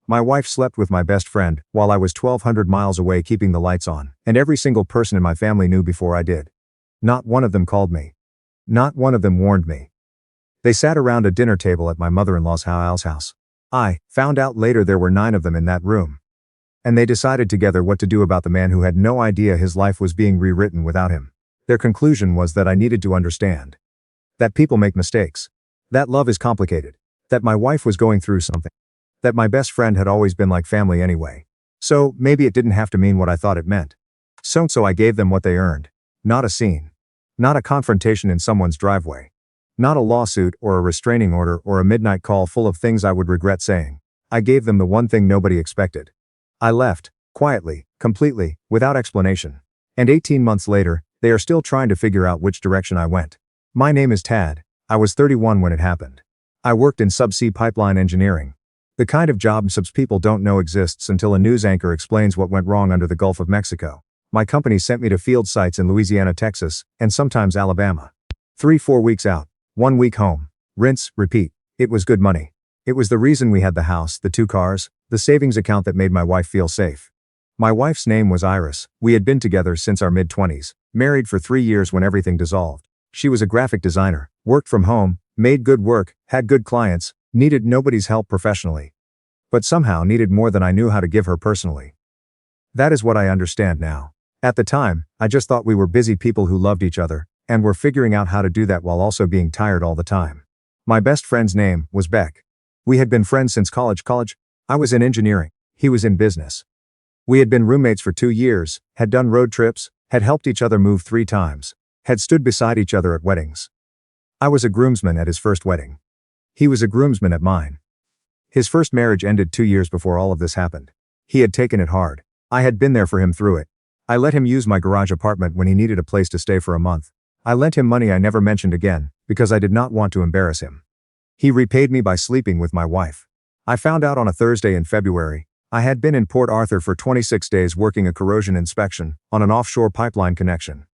My wife slept with my best friend, while I was 1,200 miles away keeping the lights on, and every single person in my family knew before I did. Not one of them called me. Not one of them warned me. They sat around a dinner table at my mother-in-law's house. I found out later there were 9 of them in that room. And they decided together what to do about the man who had no idea his life was being rewritten without him. Their conclusion was that I needed to understand. That people make mistakes. That love is complicated. That my wife was going through something. That my best friend had always been like family anyway. So, maybe it didn't have to mean what I thought it meant. So I gave them what they earned. Not a scene. Not a confrontation in someone's driveway. Not a lawsuit or a restraining order or a midnight call full of things I would regret saying. I gave them the one thing nobody expected. I left, quietly, completely, without explanation. And 18 months later, they are still trying to figure out which direction I went. My name is Tad. I was 31 when it happened. I worked in subsea pipeline engineering. The kind of job most people don't know exists until a news anchor explains what went wrong under the Gulf of Mexico. My company sent me to field sites in Louisiana, Texas, and sometimes Alabama. 3-4 weeks out, 1 week home. Rinse, repeat. It was good money. It was the reason we had the house, the 2 cars, the savings account that made my wife feel safe. My wife's name was Iris. We had been together since our mid-20s, married for 3 years when everything dissolved. She was a graphic designer, worked from home, made good work, had good clients, needed nobody's help professionally. But somehow needed more than I knew how to give her personally. That is what I understand now. At the time, I just thought we were busy people who loved each other, and were figuring out how to do that while also being tired all the time. My best friend's name was Beck. We had been friends since college. I was in engineering. He was in business. We had been roommates for 2 years, had done road trips, had helped each other move 3 times, had stood beside each other at weddings. I was a groomsman at his first wedding. He was a groomsman at mine. His first marriage ended 2 years before all of this happened. He had taken it hard. I had been there for him through it. I let him use my garage apartment when he needed a place to stay for a month. I lent him money I never mentioned again, because I did not want to embarrass him. He repaid me by sleeping with my wife. I found out on a Thursday in February. I had been in Port Arthur for 26 days working a corrosion inspection on an offshore pipeline connection.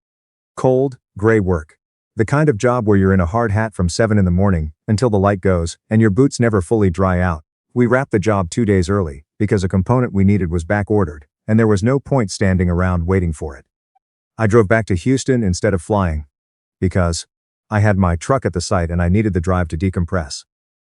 Cold, gray work. The kind of job where you're in a hard hat from 7 in the morning until the light goes and your boots never fully dry out. We wrapped the job 2 days early because a component we needed was back ordered, and there was no point standing around waiting for it. I drove back to Houston instead of flying. Because I had my truck at the site and I needed the drive to decompress.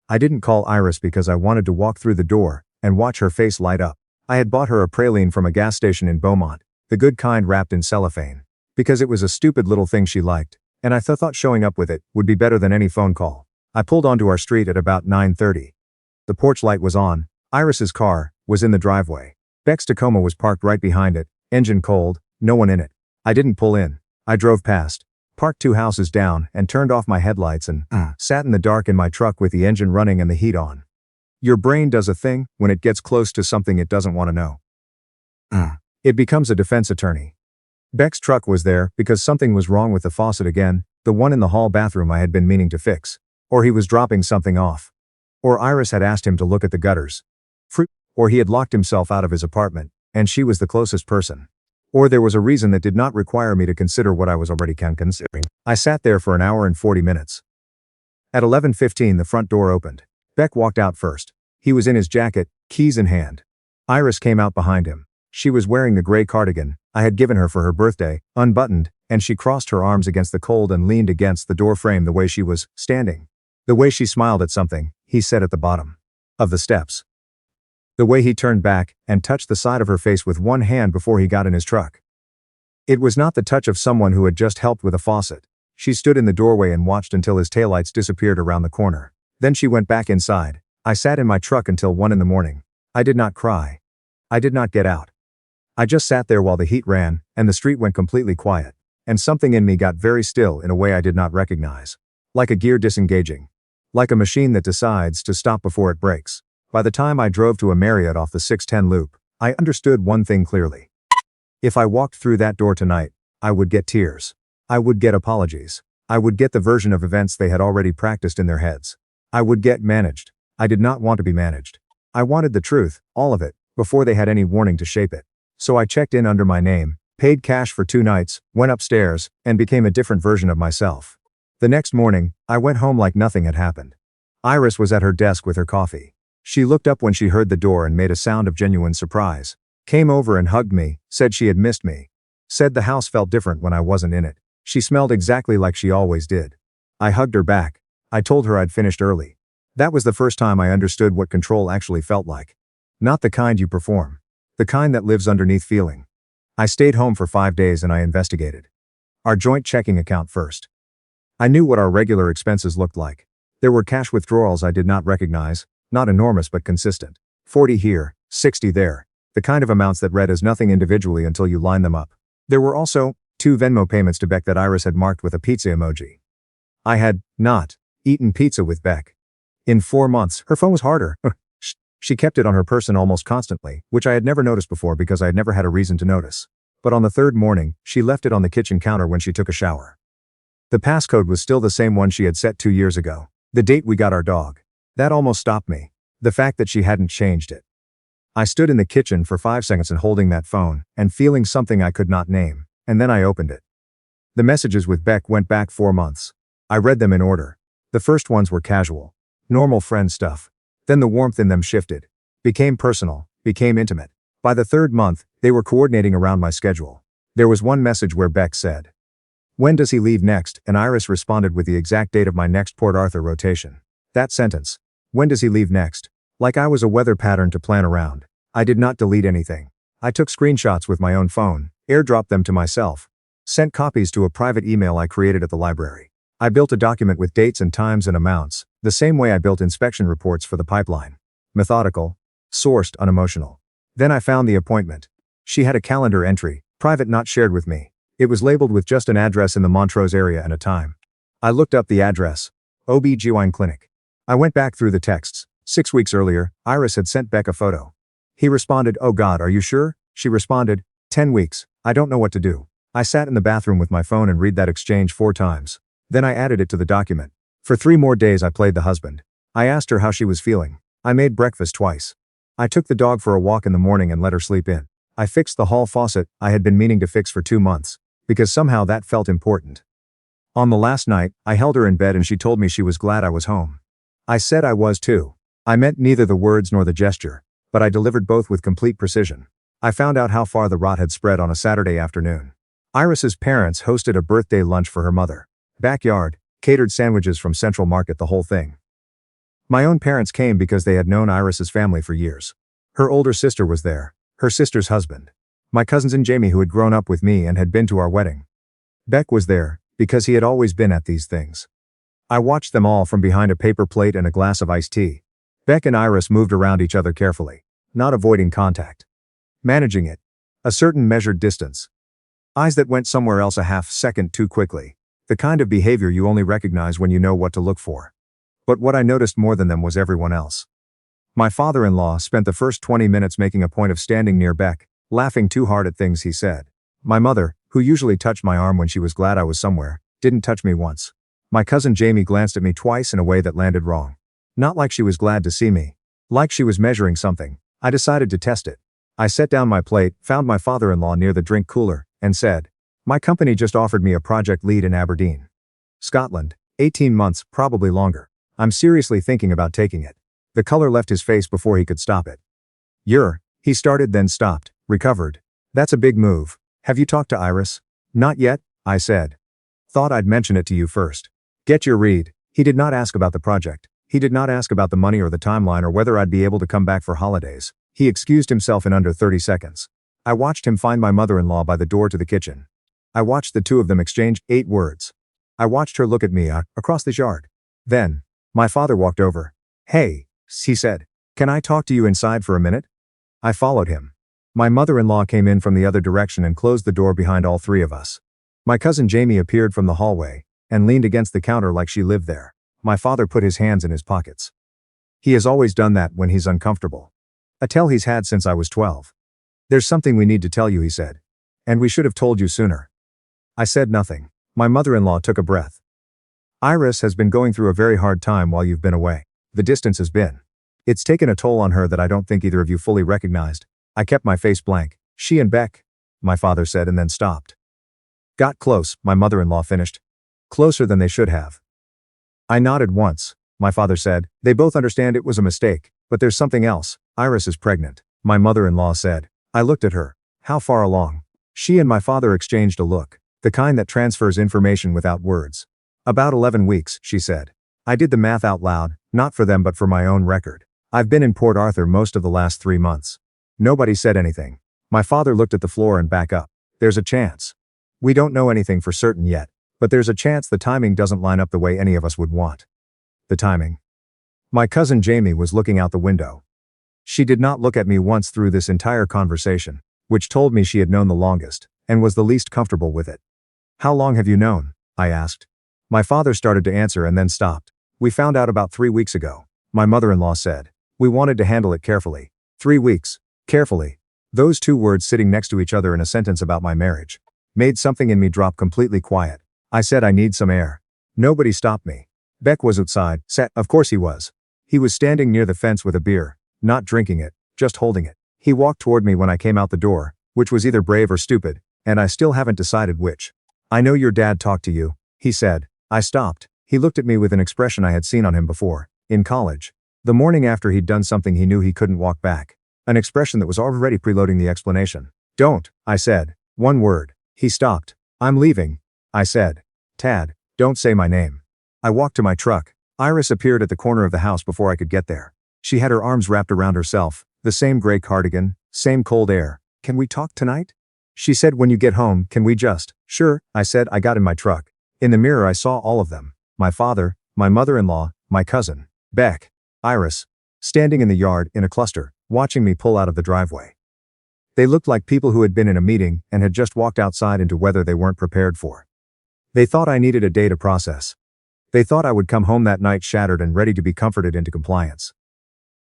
I didn't call Iris because I wanted to walk through the door and watch her face light up. I had bought her a praline from a gas station in Beaumont, the good kind wrapped in cellophane, because it was a stupid little thing she liked, and I thought showing up with it would be better than any phone call. I pulled onto our street at about 9:30. The porch light was on. Iris's car was in the driveway. Beck's Tacoma was parked right behind it, engine cold, no one in it. I didn't pull in. I drove past, parked 2 houses down, and turned off my headlights and sat in the dark in my truck with the engine running and the heat on. Your brain does a thing when it gets close to something it doesn't want to know. It becomes a defense attorney. Beck's truck was there because something was wrong with the faucet again, the one in the hall bathroom I had been meaning to fix. Or he was dropping something off. Or Iris had asked him to look at the gutters. Or he had locked himself out of his apartment, and she was the closest person. Or there was a reason that did not require me to consider what I was already considering. I sat there for an hour and 40 minutes. At 11:15 the front door opened. Beck walked out first. He was in his jacket, keys in hand. Iris came out behind him. She was wearing the gray cardigan I had given her for her birthday, unbuttoned, and she crossed her arms against the cold and leaned against the door frame the way she was standing. The way she smiled at something he said at the bottom of the steps. The way he turned back and touched the side of her face with one hand before he got in his truck. It was not the touch of someone who had just helped with a faucet. She stood in the doorway and watched until his taillights disappeared around the corner. Then she went back inside. I sat in my truck until 1 in the morning. I did not cry. I did not get out. I just sat there while the heat ran, and the street went completely quiet. And something in me got very still in a way I did not recognize. Like a gear disengaging. Like a machine that decides to stop before it breaks. By the time I drove to a Marriott off the 610 loop, I understood one thing clearly. If I walked through that door tonight, I would get tears. I would get apologies. I would get the version of events they had already practiced in their heads. I would get managed. I did not want to be managed. I wanted the truth, all of it, before they had any warning to shape it. So I checked in under my name, paid cash for 2 nights, went upstairs, and became a different version of myself. The next morning, I went home like nothing had happened. Iris was at her desk with her coffee. She looked up when she heard the door and made a sound of genuine surprise. Came over and hugged me, said she had missed me. Said the house felt different when I wasn't in it. She smelled exactly like she always did. I hugged her back. I told her I'd finished early. That was the first time I understood what control actually felt like. Not the kind you perform. The kind that lives underneath feeling. I stayed home for 5 days and I investigated. Our joint checking account first. I knew what our regular expenses looked like. There were cash withdrawals I did not recognize, not enormous but consistent. 40 here, 60 there. The kind of amounts that read as nothing individually until you line them up. There were also 2 Venmo payments to Beck that Iris had marked with a pizza emoji. I had not eaten pizza with Beck in 4 months. Her phone was harder. She kept it on her person almost constantly, which I had never noticed before because I had never had a reason to notice. But on the 3rd morning, she left it on the kitchen counter when she took a shower. The passcode was still the same one she had set 2 years ago. The date we got our dog. That almost stopped me. The fact that she hadn't changed it. I stood in the kitchen for 5 seconds and holding that phone, and feeling something I could not name, and then I opened it. The messages with Beck went back 4 months. I read them in order. The first ones were casual, normal friend stuff. Then the warmth in them shifted. Became personal, became intimate. By the 3rd month, they were coordinating around my schedule. There was one message where Beck said, "When does he leave next?" and Iris responded with the exact date of my next Port Arthur rotation. That sentence, "When does he leave next?" Like I was a weather pattern to plan around. I did not delete anything. I took screenshots with my own phone, airdropped them to myself. Sent copies to a private email I created at the library. I built a document with dates and times and amounts, the same way I built inspection reports for the pipeline. Methodical, sourced, unemotional. Then I found the appointment. She had a calendar entry, private not shared with me. It was labeled with just an address in the Montrose area and a time. I looked up the address. OB/GYN clinic. I went back through the texts. 6 weeks earlier, Iris had sent Beck a photo. He responded, "Oh God, are you sure?" She responded, 10 weeks, I don't know what to do. I sat in the bathroom with my phone and read that exchange 4 times. Then I added it to the document. For 3 more days I played the husband. I asked her how she was feeling. I made breakfast twice. I took the dog for a walk in the morning and let her sleep in. I fixed the hall faucet I had been meaning to fix for 2 months, because somehow that felt important. On the last night, I held her in bed and she told me she was glad I was home. I said I was too. I meant neither the words nor the gesture, but I delivered both with complete precision. I found out how far the rot had spread on a Saturday afternoon. Iris's parents hosted a birthday lunch for her mother. Backyard, catered sandwiches from Central Market, the whole thing. My own parents came because they had known Iris's family for years. Her older sister was there, her sister's husband. My cousins and Jamie, who had grown up with me and had been to our wedding. Beck was there, because he had always been at these things. I watched them all from behind a paper plate and a glass of iced tea. Beck and Iris moved around each other carefully, not avoiding contact. Managing it. A certain measured distance. Eyes that went somewhere else a half second too quickly. The kind of behavior you only recognize when you know what to look for. But what I noticed more than them was everyone else. My father-in-law spent the first 20 minutes making a point of standing near Beck, laughing too hard at things he said. My mother, who usually touched my arm when she was glad I was somewhere, didn't touch me once. My cousin Jamie glanced at me twice in a way that landed wrong. Not like she was glad to see me. Like she was measuring something. I decided to test it. I set down my plate, found my father-in-law near the drink cooler, and said, "My company just offered me a project lead in Aberdeen, Scotland, 18 months, probably longer. I'm seriously thinking about taking it." The color left his face before he could stop it. He started, then stopped, recovered. "That's a big move. Have you talked to Iris?" "Not yet," I said. "Thought I'd mention it to you first. Get your read." He did not ask about the project. He did not ask about the money or the timeline or whether I'd be able to come back for holidays. He excused himself in under 30 seconds. I watched him find my mother-in-law by the door to the kitchen. I watched the two of them exchange 8 words. I watched her look at me across the yard. Then, my father walked over. "Hey," he said. "Can I talk to you inside for a minute?" I followed him. My mother-in-law came in from the other direction and closed the door behind all 3 of us. My cousin Jamie appeared from the hallway and leaned against the counter like she lived there. My father put his hands in his pockets. He has always done that when he's uncomfortable. A tell he's had since I was 12. "There's something we need to tell you," he said. "And we should have told you sooner." I said nothing. My mother-in-law took a breath. "Iris has been going through a very hard time while you've been away. The distance has been. It's taken a toll on her that I don't think either of you fully recognized." I kept my face blank. "She and Beck," my father said, and then stopped. "Got close," my mother-in-law finished. "Closer than they should have." I nodded once. My father said, "They both understand it was a mistake, But there's something else. Iris is pregnant, my mother-in-law said. I looked at her. How far along? She and my father exchanged a look, the kind that transfers information without words. About 11 weeks, she said. I did the math out loud, not for them but for my own record. I've been in Port Arthur most of the last 3 months. Nobody said anything. My father looked at the floor and back up. There's a chance. We don't know anything for certain yet, but there's a chance the timing doesn't line up the way any of us would want. The timing. My cousin Jamie was looking out the window. She did not look at me once through this entire conversation, which told me she had known the longest, and was the least comfortable with it. How long have you known? I asked. My father started to answer and then stopped. We found out about 3 weeks ago, my mother-in-law said. We wanted to handle it carefully. 3 weeks. Carefully. Those two words sitting next to each other in a sentence about my marriage made something in me drop completely quiet. I said I need some air. Nobody stopped me. Beck was outside, of course he was. He was standing near the fence with a beer, not drinking it, just holding it. He walked toward me when I came out the door, which was either brave or stupid, and I still haven't decided which. I know your dad talked to you, he said. I stopped. He looked at me with an expression I had seen on him before, in college. The morning after he'd done something he knew he couldn't walk back. An expression that was already preloading the explanation. Don't, I said. One word. He stopped. I'm leaving, I said. Tad, don't say my name. I walked to my truck. Iris appeared at the corner of the house before I could get there. She had her arms wrapped around herself, the same gray cardigan, same cold air. Can we talk tonight? She said when you get home, can we just? Sure, I said. I got in my truck. In the mirror I saw all of them. My father, my mother-in-law, my cousin, Beck, Iris, standing in the yard in a cluster, watching me pull out of the driveway. They looked like people who had been in a meeting and had just walked outside into weather they weren't prepared for. They thought I needed a day to process. They thought I would come home that night shattered and ready to be comforted into compliance.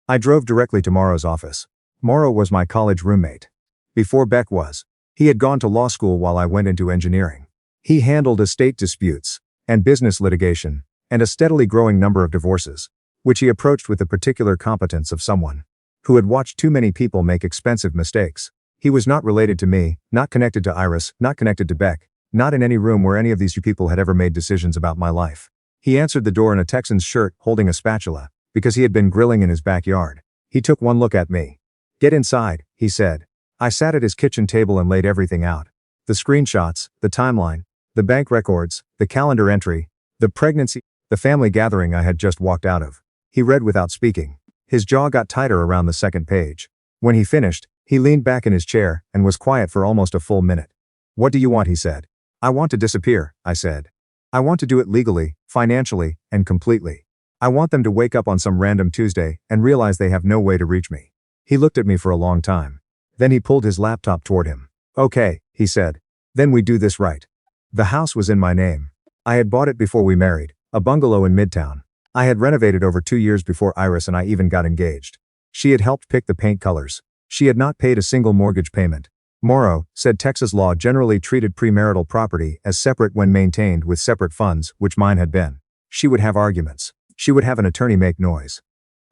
I drove directly to Morrow's office. Morrow was my college roommate. Before Beck was. He had gone to law school while I went into engineering. He handled estate disputes, and business litigation, and a steadily growing number of divorces, which he approached with the particular competence of someone who had watched too many people make expensive mistakes. He was not related to me, not connected to Iris, not connected to Beck, not in any room where any of these people had ever made decisions about my life. He answered the door in a Texan's shirt, holding a spatula, because he had been grilling in his backyard. He took one look at me. Get inside, he said. I sat at his kitchen table and laid everything out. The screenshots, the timeline, the bank records, the calendar entry, the pregnancy, the family gathering I had just walked out of. He read without speaking. His jaw got tighter around the second page. When he finished, he leaned back in his chair and was quiet for almost a full minute. What do you want? He said. I want to disappear, I said. I want to do it legally, financially, and completely. I want them to wake up on some random Tuesday and realize they have no way to reach me. He looked at me for a long time. Then he pulled his laptop toward him. Okay, he said. Then we do this right. The house was in my name. I had bought it before we married, a bungalow in Midtown. I had renovated over 2 years before Iris and I even got engaged. She had helped pick the paint colors. She had not paid a single mortgage payment. Morrow said Texas law generally treated premarital property as separate when maintained with separate funds, which mine had been. She would have arguments. She would have an attorney make noise.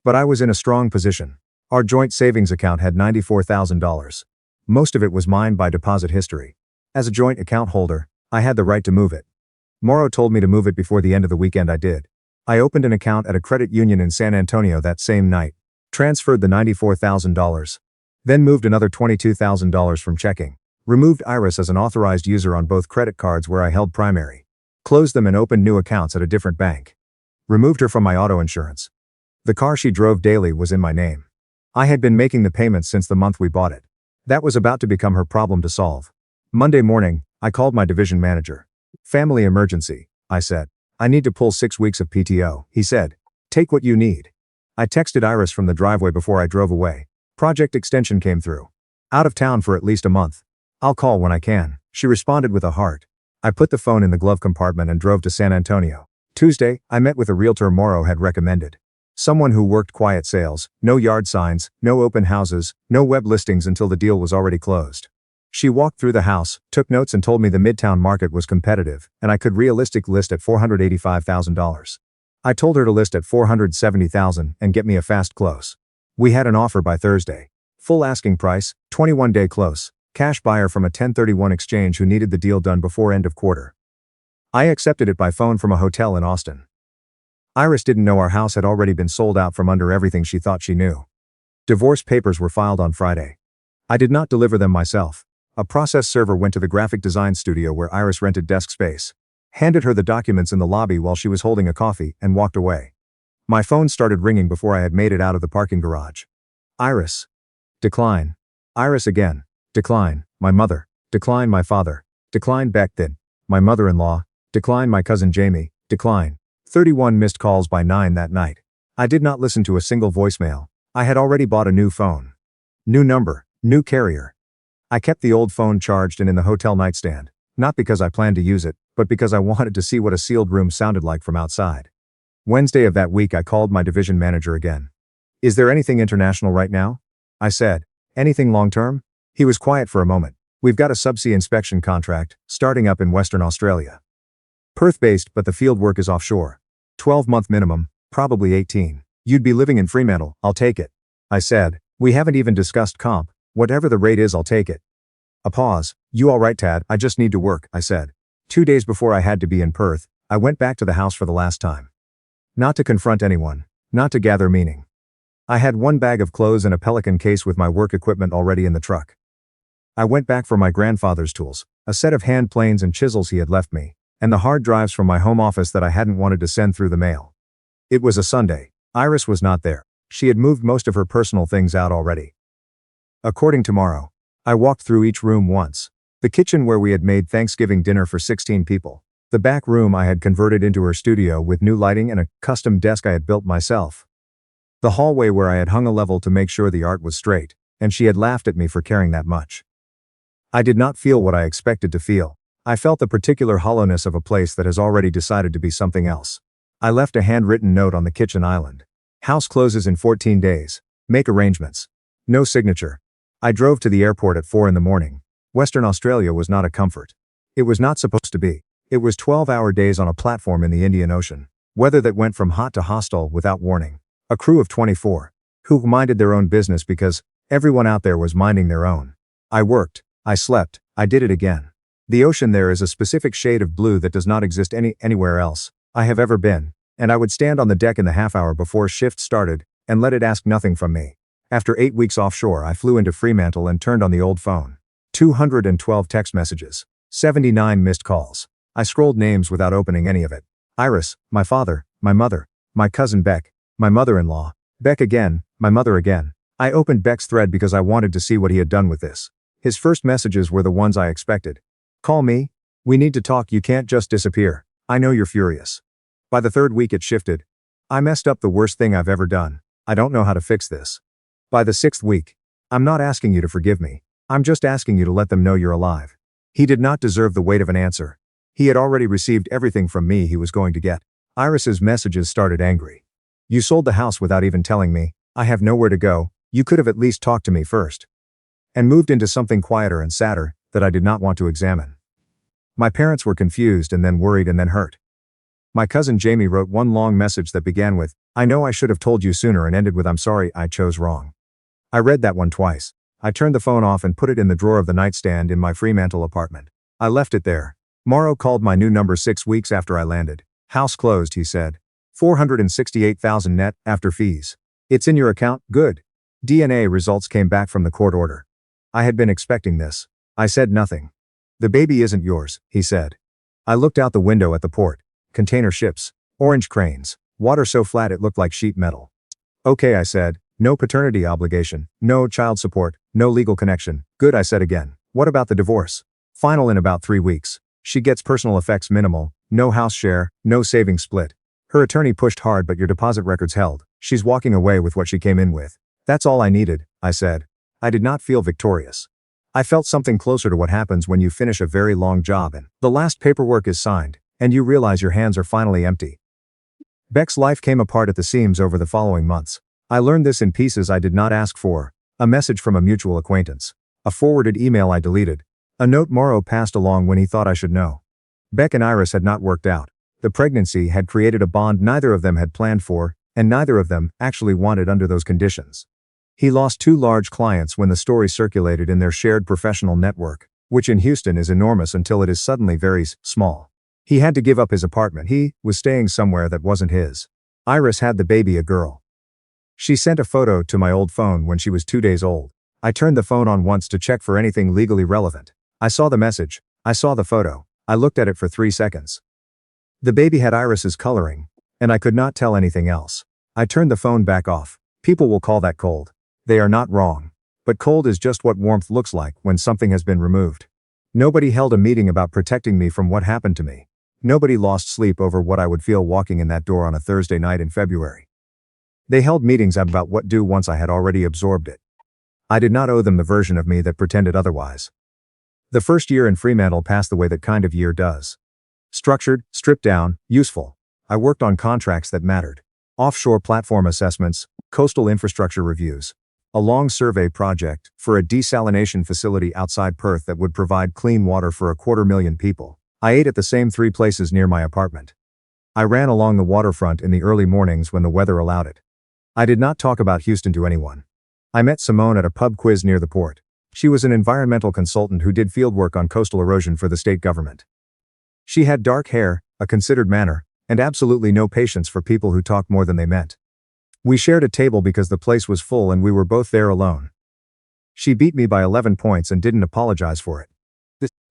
But I was in a strong position. Our joint savings account had $94,000. Most of it was mine by deposit history. As a joint account holder, I had the right to move it. Morrow told me to move it before the end of the weekend. I did. I opened an account at a credit union in San Antonio that same night, transferred the $94,000, then moved another $22,000 from checking, removed Iris as an authorized user on both credit cards where I held primary, closed them and opened new accounts at a different bank, removed her from my auto insurance. The car she drove daily was in my name. I had been making the payments since the month we bought it. That was about to become her problem to solve. Monday morning, I called my division manager. Family emergency, I said. I need to pull 6 weeks of PTO, he said. Take what you need. I texted Iris from the driveway before I drove away. Project extension came through. Out of town for at least a month. I'll call when I can, she responded with a heart. I put the phone in the glove compartment and drove to San Antonio. Tuesday, I met with a realtor Morrow had recommended. Someone who worked quiet sales, no yard signs, no open houses, no web listings until the deal was already closed. She walked through the house, took notes and told me the Midtown market was competitive, and I could realistically list at $485,000. I told her to list at $470,000 and get me a fast close. We had an offer by Thursday. Full asking price, 21-day close, cash buyer from a 1031 exchange who needed the deal done before end of quarter. I accepted it by phone from a hotel in Austin. Iris didn't know our house had already been sold out from under everything she thought she knew. Divorce papers were filed on Friday. I did not deliver them myself. A process server went to the graphic design studio where Iris rented desk space, handed her the documents in the lobby while she was holding a coffee, and walked away. My phone started ringing before I had made it out of the parking garage. Iris. Decline. Iris again. Decline. My mother. Decline my father. Decline Beck then. My mother-in-law. Decline my cousin Jamie. Decline. 31 missed calls by 9 that night. I did not listen to a single voicemail. I had already bought a new phone. New number. New carrier. I kept the old phone charged and in the hotel nightstand, not because I planned to use it, but because I wanted to see what a sealed room sounded like from outside. Wednesday of that week I called my division manager again. Is there anything international right now? I said. Anything long-term? He was quiet for a moment. We've got a subsea inspection contract, starting up in Western Australia. Perth-based, but the field work is offshore. 12-month minimum, probably 18. You'd be living in Fremantle, I'll take it. I said. We haven't even discussed comp. Whatever the rate is, I'll take it. A pause. You all right, Tad? I just need to work, I said. 2 days before I had to be in Perth, I went back to the house for the last time. Not to confront anyone, not to gather meaning. I had one bag of clothes and a Pelican case with my work equipment already in the truck. I went back for my grandfather's tools, a set of hand planes and chisels he had left me, and the hard drives from my home office that I hadn't wanted to send through the mail. It was a Sunday. Iris was not there. She had moved most of her personal things out already. According to Morrow, I walked through each room once. The kitchen where we had made Thanksgiving dinner for 16 people. The back room I had converted into her studio with new lighting and a custom desk I had built myself. The hallway where I had hung a level to make sure the art was straight, and she had laughed at me for caring that much. I did not feel what I expected to feel. I felt the particular hollowness of a place that has already decided to be something else. I left a handwritten note on the kitchen island. House closes in 14 days. Make arrangements. No signature. I drove to the airport at 4 in the morning. Western Australia was not a comfort. It was not supposed to be. It was 12-hour days on a platform in the Indian Ocean. Weather that went from hot to hostile without warning. A crew of 24. Who minded their own business because everyone out there was minding their own. I worked. I slept. I did it again. The ocean there is a specific shade of blue that does not exist anywhere else I have ever been, and I would stand on the deck in the half hour before shift started, and let it ask nothing from me. After 8 weeks offshore I flew into Fremantle and turned on the old phone. 212 text messages. 79 missed calls. I scrolled names without opening any of it. Iris, my father, my mother, my cousin Beck, my mother-in-law, Beck again, my mother again. I opened Beck's thread because I wanted to see what he had done with this. His first messages were the ones I expected. Call me. We need to talk, you can't just disappear. I know you're furious. By the third week it shifted. I messed up the worst thing I've ever done. I don't know how to fix this. By the 6th week. I'm not asking you to forgive me. I'm just asking you to let them know you're alive. He did not deserve the weight of an answer. He had already received everything from me he was going to get. Iris's messages started angry. You sold the house without even telling me. I have nowhere to go. You could have at least talked to me first. And moved into something quieter and sadder that I did not want to examine. My parents were confused and then worried and then hurt. My cousin Jamie wrote one long message that began with, I know I should have told you sooner, and ended with, I'm sorry, I chose wrong. I read that one twice. I turned the phone off and put it in the drawer of the nightstand in my Fremantle apartment. I left it there. Morrow called my new number 6 weeks after I landed. House closed, he said. 468,000 net, after fees. It's in your account, good. DNA results came back from the court order. I had been expecting this. I said nothing. The baby isn't yours, he said. I looked out the window at the port. Container ships. Orange cranes. Water so flat it looked like sheet metal. Okay, I said. No paternity obligation. No child support. No legal connection. Good, I said again. What about the divorce? Final in about 3 weeks. She gets personal effects minimal. No house share. No savings split. Her attorney pushed hard but your deposit records held. She's walking away with what she came in with. That's all I needed, I said. I did not feel victorious. I felt something closer to what happens when you finish a very long job and the last paperwork is signed, and you realize your hands are finally empty. Beck's life came apart at the seams over the following months. I learned this in pieces I did not ask for. A message from a mutual acquaintance. A forwarded email I deleted. A note Morrow passed along when he thought I should know. Beck and Iris had not worked out. The pregnancy had created a bond neither of them had planned for, and neither of them actually wanted under those conditions. He lost 2 large clients when the story circulated in their shared professional network, which in Houston is enormous until it is suddenly very small. He had to give up his apartment. He was staying somewhere that wasn't his. Iris had the baby, a girl. She sent a photo to my old phone when she was 2 days old. I turned the phone on once to check for anything legally relevant. I saw the message. I saw the photo. I looked at it for 3 seconds. The baby had irises coloring, and I could not tell anything else. I turned the phone back off. People will call that cold. They are not wrong. But cold is just what warmth looks like when something has been removed. Nobody held a meeting about protecting me from what happened to me. Nobody lost sleep over what I would feel walking in that door on a Thursday night in February. They held meetings about what to do once I had already absorbed it. I did not owe them the version of me that pretended otherwise. The first year in Fremantle passed the way that kind of year does. Structured, stripped down, useful. I worked on contracts that mattered. Offshore platform assessments, coastal infrastructure reviews. A long survey project for a desalination facility outside Perth that would provide clean water for 250,000 people. I ate at the same 3 places near my apartment. I ran along the waterfront in the early mornings when the weather allowed it. I did not talk about Houston to anyone. I met Simone at a pub quiz near the port. She was an environmental consultant who did fieldwork on coastal erosion for the state government. She had dark hair, a considered manner, and absolutely no patience for people who talked more than they meant. We shared a table because the place was full and we were both there alone. She beat me by 11 points and didn't apologize for it.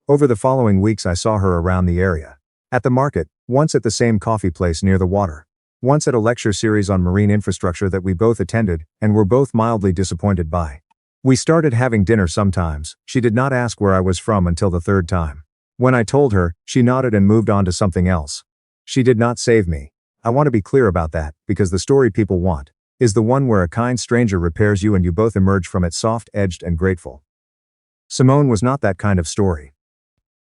Over the following weeks I saw her around the area. At the market, once at the same coffee place near the water. Once at a lecture series on marine infrastructure that we both attended and were both mildly disappointed by. We started having dinner sometimes. She did not ask where I was from until the 3rd time. When I told her, she nodded and moved on to something else. She did not save me. I want to be clear about that, because the story people want is the one where a kind stranger repairs you and you both emerge from it soft-edged and grateful. Simone was not that kind of story.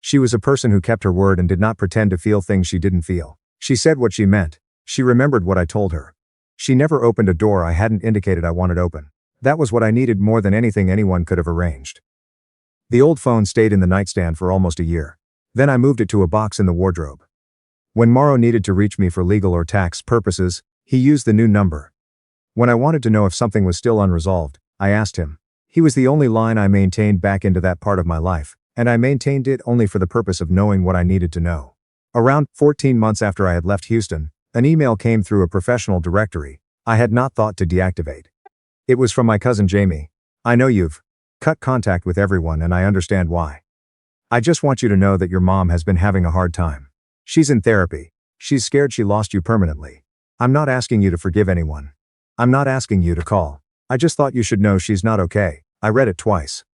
She was a person who kept her word and did not pretend to feel things she didn't feel. She said what she meant. She remembered what I told her. She never opened a door I hadn't indicated I wanted open. That was what I needed more than anything anyone could have arranged. The old phone stayed in the nightstand for almost a year. Then I moved it to a box in the wardrobe. When Morrow needed to reach me for legal or tax purposes, he used the new number. When I wanted to know if something was still unresolved, I asked him. He was the only line I maintained back into that part of my life, and I maintained it only for the purpose of knowing what I needed to know. Around 14 months after I had left Houston, an email came through a professional directory I had not thought to deactivate. It was from my cousin Jamie. I know you've cut contact with everyone and I understand why. I just want you to know that your mom has been having a hard time. She's in therapy. She's scared she lost you permanently. I'm not asking you to forgive anyone. I'm not asking you to call. I just thought you should know she's not okay. I read it twice.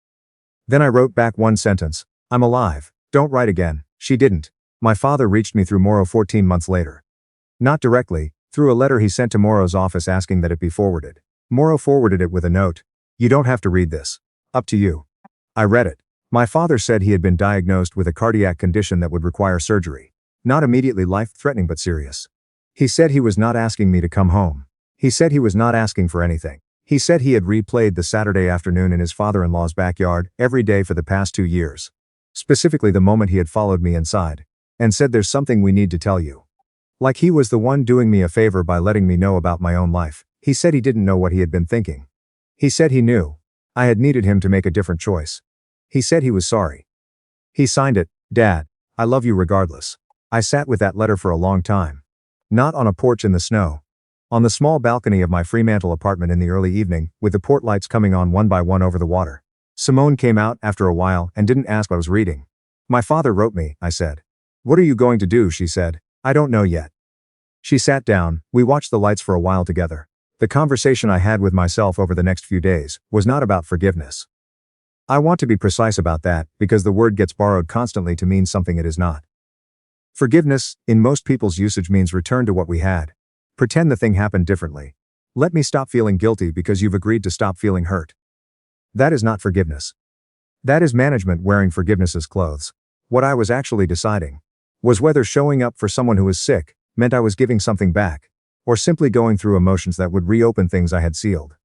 Then I wrote back one sentence. I'm alive. Don't write again. She didn't. My father reached me through Morrow 14 months later. Not directly, through a letter he sent to Morrow's office asking that it be forwarded. Morrow forwarded it with a note. You don't have to read this. Up to you. I read it. My father said he had been diagnosed with a cardiac condition that would require surgery. Not immediately life-threatening but serious. He said he was not asking me to come home. He said he was not asking for anything. He said he had replayed the Saturday afternoon in his father-in-law's backyard every day for the past 2 years. Specifically the moment he had followed me inside. And said there's something we need to tell you. Like he was the one doing me a favor by letting me know about my own life. He said he didn't know what he had been thinking. He said he knew. I had needed him to make a different choice. He said he was sorry. He signed it, Dad, I love you regardless. I sat with that letter for a long time. Not on a porch in the snow. On the small balcony of my Fremantle apartment in the early evening, with the port lights coming on one by one over the water. Simone came out after a while and didn't ask what I was reading. My father wrote me, I said. What are you going to do, she said. I don't know yet. She sat down, we watched the lights for a while together. The conversation I had with myself over the next few days was not about forgiveness. I want to be precise about that because the word gets borrowed constantly to mean something it is not. Forgiveness, in most people's usage, means return to what we had. Pretend the thing happened differently. Let me stop feeling guilty because you've agreed to stop feeling hurt. That is not forgiveness. That is management wearing forgiveness's clothes. What I was actually deciding was whether showing up for someone who was sick meant I was giving something back, or simply going through emotions that would reopen things I had sealed.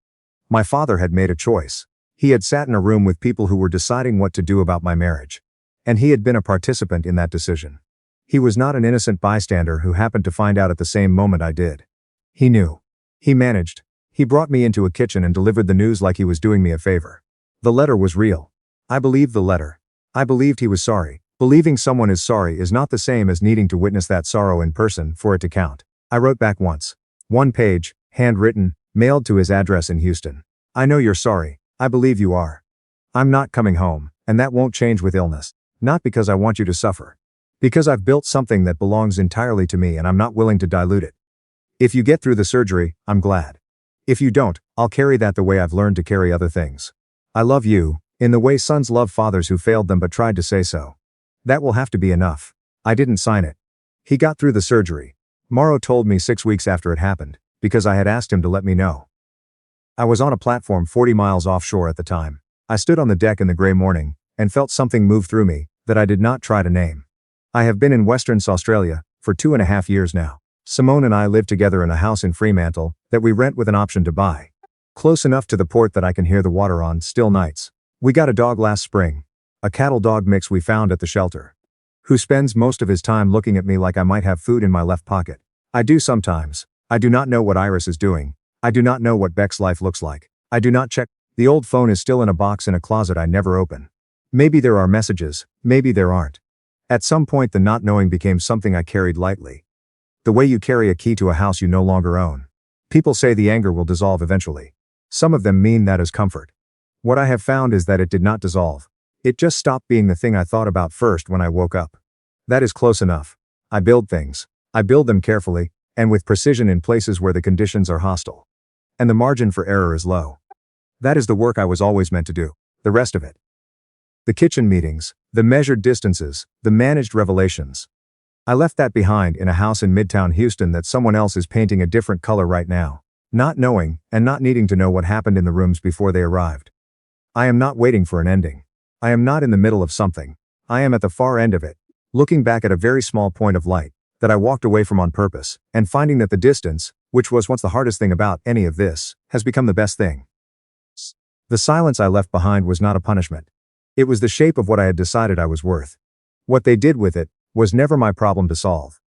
My father had made a choice. He had sat in a room with people who were deciding what to do about my marriage. And he had been a participant in that decision. He was not an innocent bystander who happened to find out at the same moment I did. He knew. He managed. He brought me into a kitchen and delivered the news like he was doing me a favor. The letter was real. I believed the letter. I believed he was sorry. Believing someone is sorry is not the same as needing to witness that sorrow in person for it to count. I wrote back once. 1 page, handwritten, Mailed to his address in Houston. I know you're sorry. I believe you are. I'm not coming home, and that won't change with illness. Not because I want you to suffer. Because I've built something that belongs entirely to me and I'm not willing to dilute it. If you get through the surgery, I'm glad. If you don't, I'll carry that the way I've learned to carry other things. I love you, in the way sons love fathers who failed them but tried to say so. That will have to be enough. I didn't sign it. He got through the surgery. Morrow told me 6 weeks after it happened, because I had asked him to let me know. I was on a platform 40 miles offshore at the time. I stood on the deck in the gray morning, and felt something move through me, that I did not try to name. I have been in Western Australia, for 2.5 years now. Simone and I live together in a house in Fremantle, that we rent with an option to buy. Close enough to the port that I can hear the water on still nights. We got a dog last spring. A cattle dog mix we found at the shelter. Who spends most of his time looking at me like I might have food in my left pocket. I do sometimes. I do not know what Iris is doing. I do not know what Beck's life looks like. I do not check. The old phone is still in a box in a closet I never open. Maybe there are messages, maybe there aren't. At some point the not knowing became something I carried lightly. The way you carry a key to a house you no longer own. People say the anger will dissolve eventually. Some of them mean that as comfort. What I have found is that it did not dissolve. It just stopped being the thing I thought about first when I woke up. That is close enough. I build things. I build them carefully, and with precision in places where the conditions are hostile. And the margin for error is low. That is the work I was always meant to do. The rest of it. The kitchen meetings, the measured distances, the managed revelations. I left that behind in a house in Midtown Houston that someone else is painting a different color right now. Not knowing, and not needing to know what happened in the rooms before they arrived. I am not waiting for an ending. I am not in the middle of something. I am at the far end of it, looking back at a very small point of light, that I walked away from on purpose, and finding that the distance, which was once the hardest thing about any of this, has become the best thing. The silence I left behind was not a punishment. It was the shape of what I had decided I was worth. What they did with it, was never my problem to solve.